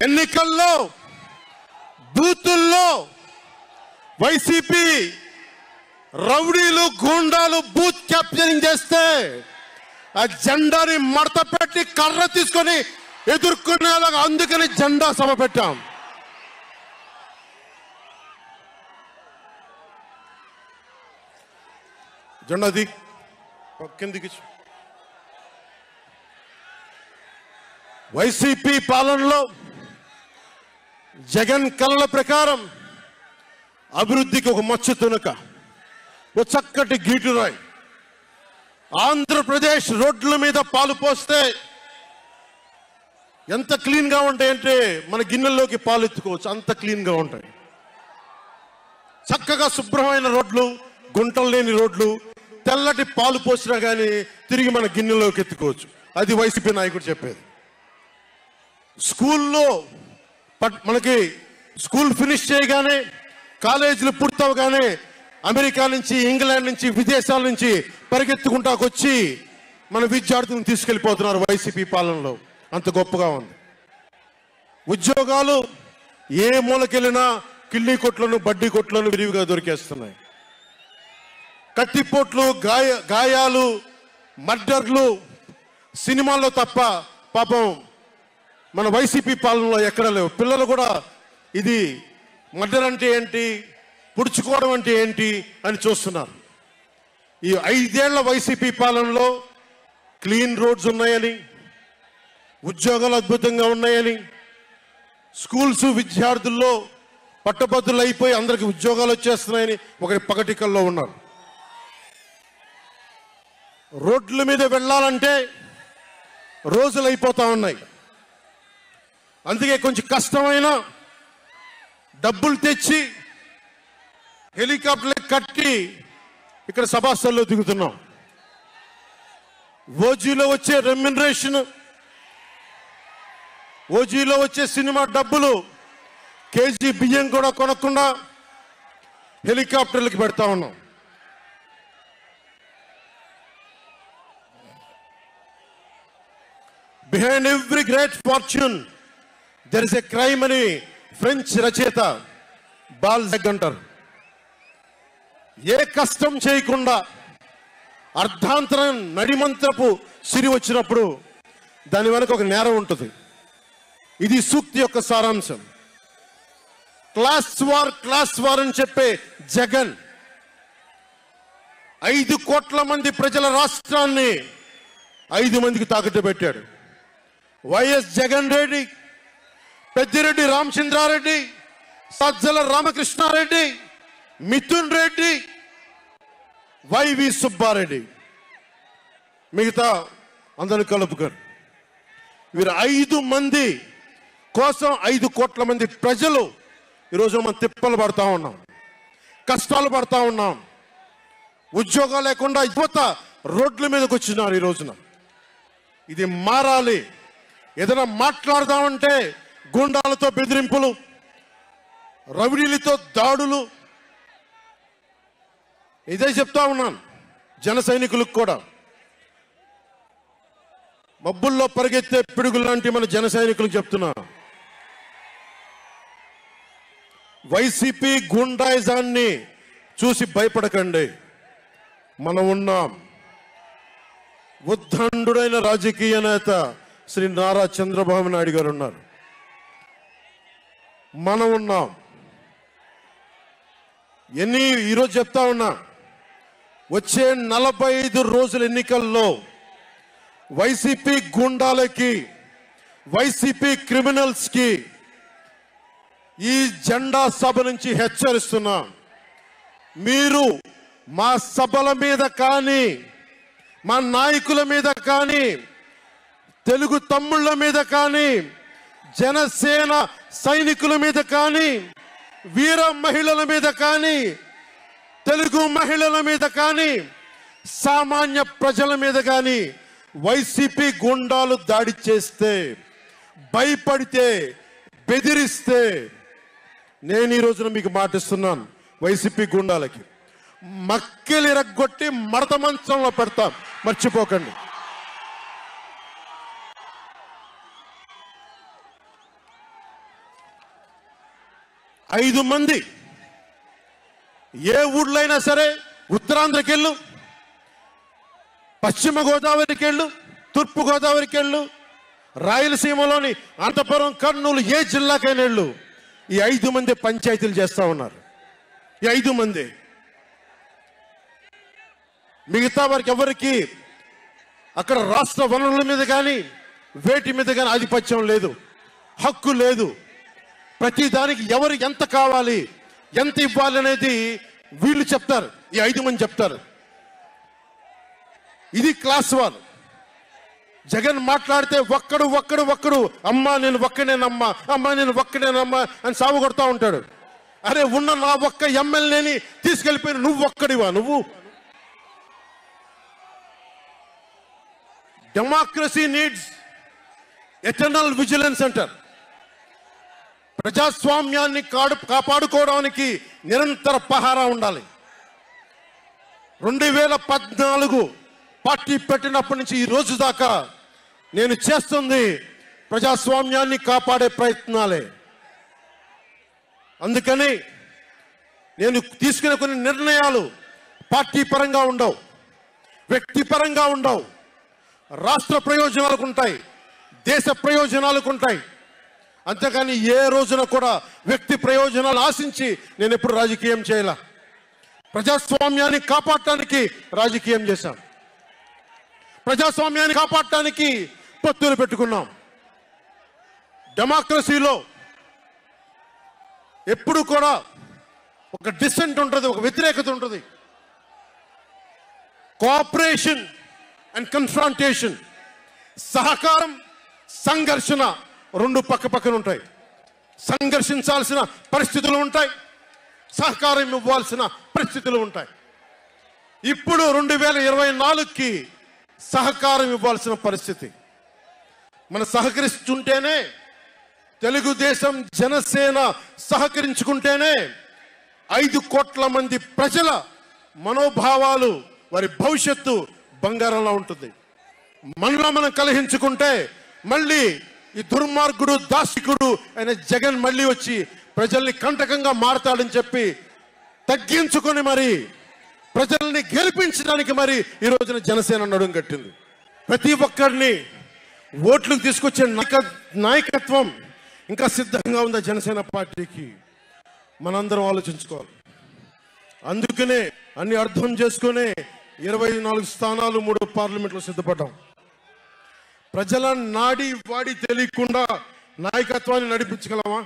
ఎన్నికల్లో బూతుల్లో వైసీపీ రౌడీలు గూండాలు బూత్ క్యాప్చరింగ్ చేస్తే ఆ జెండాని మడత పెట్టి కర్ర తీసుకొని ఎదుర్కొనేలాగా అందుకని జెండా సభ పెట్టాం. జెండాది కిందికి. వైసీపీ పాలనలో జగన్ కలల ప్రకారం అభివృద్ధికి ఒక మచ్చు తునక, ఒక చక్కటి గీటురాయి. ఆంధ్రప్రదేశ్ రోడ్ల మీద పాలు పోస్తే ఎంత క్లీన్గా ఉంటాయంటే మన గిన్నెల్లోకి పాలు ఎత్తుకోవచ్చు, అంత క్లీన్గా ఉంటాయి. చక్కగా శుభ్రమైన రోడ్లు, గుంటలు లేని రోడ్లు, తెల్లటి పాలు పోసినా కానీ తిరిగి మన గిన్నెలోకి ఎత్తుకోవచ్చు. అది వైసీపీ నాయకుడు చెప్పేది. స్కూల్లో మనకి స్కూల్ ఫినిష్ చేయగానే, కాలేజీలు పూర్తవగానే అమెరికా నుంచి, ఇంగ్లాండ్ నుంచి, విదేశాల నుంచి పరిగెత్తుకుంటాకొచ్చి మన విద్యార్థులను తీసుకెళ్ళిపోతున్నారు వైసీపీ పాలనలో. అంత గొప్పగా ఉంది. ఉద్యోగాలు ఏ మూలకెళ్ళినా కిళ్ళీ కొట్లను, బడ్డీ కొట్లను విరివిగా దొరికేస్తున్నాయి. కత్తిపోట్లు, గాయాలు, మర్డర్లు సినిమాల్లో తప్ప పాపం మన వైసీపీ పాలనలో ఎక్కడ లేవు. పిల్లలు కూడా ఇది మర్డర్ అంటే ఏంటి, పుడుచుకోవడం అంటే ఏంటి అని చూస్తున్నారు. ఈ 5 ఏళ్ల వైసీపీ పాలనలో క్లీన్ రోడ్స్ ఉన్నాయని, ఉద్యోగాలు అద్భుతంగా ఉన్నాయని, స్కూల్స్ విద్యార్థుల్లో పట్టభద్రులు అయిపోయి అందరికి ఉద్యోగాలు వచ్చేస్తున్నాయని ఒక పగటికల్లో ఉన్నారు. రోడ్ల మీద వెళ్ళాలంటే రోజులు అయిపోతా ఉన్నాయి. అందుకే కొంచెం కష్టమైన డబ్బులు తెచ్చి హెలికాప్టర్లు కట్టి ఇక్కడ సభాస్థల్లో దిగుతున్నాం. ఓజీలో వచ్చే రెమ్యునరేషన్, ఓజీలో వచ్చే సినిమా డబ్బులు, కేజీ బియ్యం కూడా కొనకుండా హెలికాప్టర్లకి పెడతా ఉన్నాం. Behind every great fortune there is a crime అని ఫ్రెంచ్ రచయిత బాల్జాక్ అంటారు. ఏ కష్టం చేయకుండా అర్ధాంతరం నడిమంత్రపు సిరి వచ్చినప్పుడు దాని వెనక ఒక నేరం ఉంటుంది. ఇది సూక్తి యొక్క సారాంశం. క్లాస్ వార్ అని చెప్పే జగన్ 5 కోట్ల మంది ప్రజల రాష్ట్రాన్ని 5 మందికి తాకట్టు పెట్టాడు. వైఎస్ జగన్ రెడ్డి, పెద్దిరెడ్డి రామచంద్రారెడ్డి, సజ్జల రామకృష్ణారెడ్డి, మిథున్ రెడ్డి, వైవి సుబ్బారెడ్డి, మిగతా అందరూ కలుపుకొని వీరు 5 మంది కోసం 5 కోట్ల మంది ప్రజలు ఈరోజు మనం తిప్పలు పడతా ఉన్నాం, కష్టాలు పడతా ఉన్నాం. ఉద్యోగాలు లేకుండా యువత రోడ్ల మీదకి వచ్చినారు ఈ రోజున. ఇది మారాలి. ఏదైనా మాట్లాడదామంటే గుండాలతో బెదిరింపులు, రౌడీలతో దాడులు. ఇదే చెప్తా ఉన్నాను జన సైనికులకు కూడా. మబ్బుల్లో పరిగెత్తే పిడుగులు లాంటి మన జన సైనికులకు చెప్తున్నా, వైసీపీ గుండాయిజాన్ని చూసి భయపడకండి. మనం ఉన్నాం. ఉద్దండుడైన రాజకీయ నేత శ్రీ నారా చంద్రబాబు నాయుడు గారు ఉన్నారు. మనం ఉన్నాం. ఈరోజు చెప్తా ఉన్నా, వచ్చే 45 రోజుల ఎన్నికల్లో వైసీపీ గుండాలకి, వైసీపీ క్రిమినల్స్ కి ఈ జెండా సభ నుంచి హెచ్చరిస్తున్నా. మీరు మా సభల మీద కానీ, మా నాయకుల మీద కానీ, తెలుగు తమ్ముళ్ళ మీద కానీ, జనసేన సైనికుల మీద కానీ, వీర మహిళల మీద కానీ, తెలుగు మహిళల మీద కానీ, సామాన్య ప్రజల మీద కానీ వైసీపీ గుండాలు దాడి చేస్తే, భయపడితే, బెదిరిస్తే నేను ఈ రోజున మీకు మాటిస్తున్నాను, వైసీపీ గుండాలకి మక్కెలు ఇరగొట్టి మడత మంచంలో పెడతాం, 5 మంది ఏ ఊళ్ళో అయినా సరే, ఉత్తరాంధ్రకి వెళ్ళు, పశ్చిమ గోదావరికి వెళ్ళు, తూర్పు గోదావరికి వెళ్ళు, రాయలసీమలోని అనంతపురం, కర్నూలు, ఏ జిల్లాకైనా వెళ్ళు, ఈ 5 మంది పంచాయతీలు చేస్తా ఉన్నారు. ఈ 5 మంది. మిగతా వారికి ఎవరికి అక్కడ రాష్ట్ర వనరుల మీద కానీ వేటి మీద కానీ ఆధిపత్యం లేదు, హక్కు లేదు. ప్రతి దానికి ఎవరు ఎంత కావాలి, ఎంత ఇవ్వాలి అనేది వీళ్ళు చెప్తారు. ఈ 5 మంది చెప్తారు. ఇది క్లాస్ వార్. జగన్ మాట్లాడితే ఒక్కడు అమ్మా నేను ఒక్కనేనమ్మా, అమ్మా నేను ఒక్కనేనమ్మా అని సాగు కొడతా ఉంటాడు. అరే ఉన్న నా ఒక్క ఎమ్మెల్యేని తీసుకెళ్ళిపోయిన నువ్వు ఒక్కడివా? నువ్వు డెమోక్రసీ నీడ్స్ ఎటర్నల్ విజిలెన్స్ అంటారు. ప్రజాస్వామ్యాన్ని కాపాడుకోవడానికి నిరంతర పహారా ఉండాలి. 2014 పార్టీ పెట్టినప్పటి నుంచి ఈ రోజు దాకా నేను చేస్తుంది ప్రజాస్వామ్యాన్ని కాపాడే ప్రయత్నాలే. అందుకని నేను తీసుకునే కొన్ని నిర్ణయాలు పార్టీ పరంగా ఉండవు, వ్యక్తిపరంగా ఉండవు, రాష్ట్ర ప్రయోజనాలకు ఉంటాయి, దేశ ప్రయోజనాలకు ఉంటాయి. అంతేకాని ఏ రోజున కూడా వ్యక్తి ప్రయోజనాలు ఆశించి నేను ఎప్పుడు రాజకీయం చేయాల. ప్రజాస్వామ్యాన్ని కాపాడటానికి రాజకీయం చేశాం. ప్రజాస్వామ్యాన్ని కాపాడటానికి పొత్తులు పెట్టుకున్నాం. డెమోక్రసీలో ఎప్పుడు కూడా ఒక డిసెంట్ ఉంటుంది, ఒక వ్యతిరేకత ఉంటుంది. కోఆపరేషన్ అండ్ కన్ఫ్రాంటేషన్, సహకారం, సంఘర్షణ రెండు పక్కపక్కన ఉంటాయి. సంఘర్షించాల్సిన పరిస్థితులు ఉంటాయి, సహకారం ఇవ్వాల్సిన పరిస్థితులు ఉంటాయి. ఇప్పుడు 2024కి సహకారం ఇవ్వాల్సిన పరిస్థితి. మనం సహకరిస్తుంటేనే, తెలుగుదేశం జనసేన సహకరించుకుంటేనే 5 కోట్ల మంది ప్రజల మనోభావాలు, వారి భవిష్యత్తు బంగారంలో ఉంటుంది. మనలో మనం కలహించుకుంటే మళ్ళీ ఈ దుర్మార్గుడు, దాసికుడు అయిన జగన్ మళ్ళీ వచ్చి ప్రజల్ని కంటకంగా మారతాడని చెప్పి తగ్గించుకొని మరి ప్రజల్ని గెలిపించడానికి మరి ఈ రోజున జనసేన నడుం కట్టింది. ప్రతి ఒక్కరిని ఓట్లకు తీసుకొచ్చే నాయకత్వం ఇంకా సిద్ధంగా ఉందా జనసేన పార్టీకి? మనందరం ఆలోచించుకోవాలి. అందుకనే అన్ని అర్థం చేసుకునే 24 స్థానాలు 3 పార్లమెంట్లో సిద్ధపడ్డాం. ప్రజల నాడి వాడి తెలియకుండా నాయకత్వాన్ని నడిపించగలమా?